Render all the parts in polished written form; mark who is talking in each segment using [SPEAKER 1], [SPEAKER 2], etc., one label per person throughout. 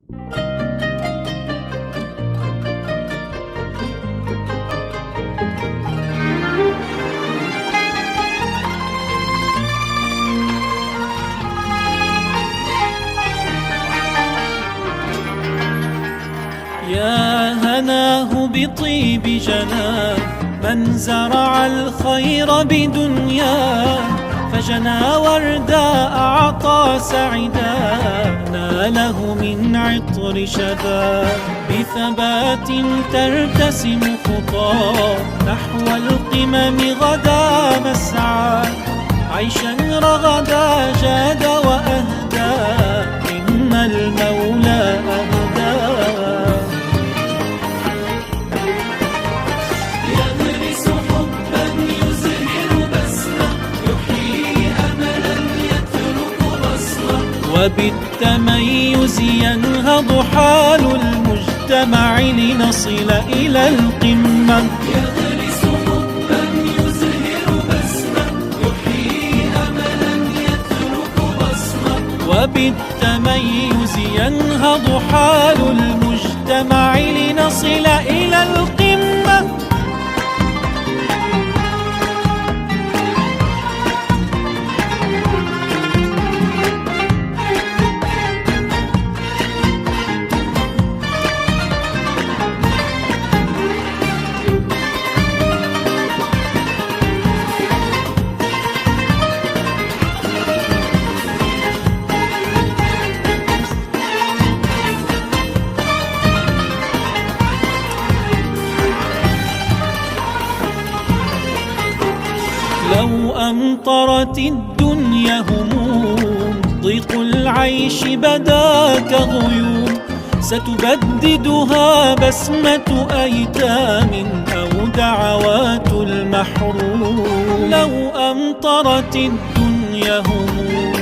[SPEAKER 1] يا هناه بطيب جنان من زرع الخير بدنياه، فجنى وردا أعطى سعدا ناله من عطر شذا. بثبات ترتسم خطاه نحو القمم غدا مسعى، عيشا رغدا جاد وأهدى إن المولى أهداه. وبالتميز ينهض حال المجتمع لنصل إلى القمة.
[SPEAKER 2] يغرس حبا يزهر بسمة يحيي أملا يترك بصمة.
[SPEAKER 1] وبالتميز ينهض حال المجتمع لنصل إلى القمة. لو أمطرت الدنيا هموم ضيق العيش بدا كغيوم، ستبددها بسمة أيتام أو دعوات المحروم. لو أمطرت الدنيا هموم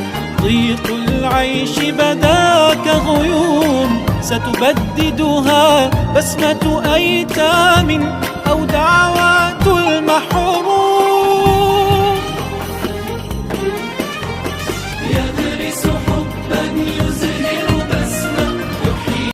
[SPEAKER 1] ضيق العيش بدا كغيوم، ستبددها بسمة أيتام أو دعوات المحروم.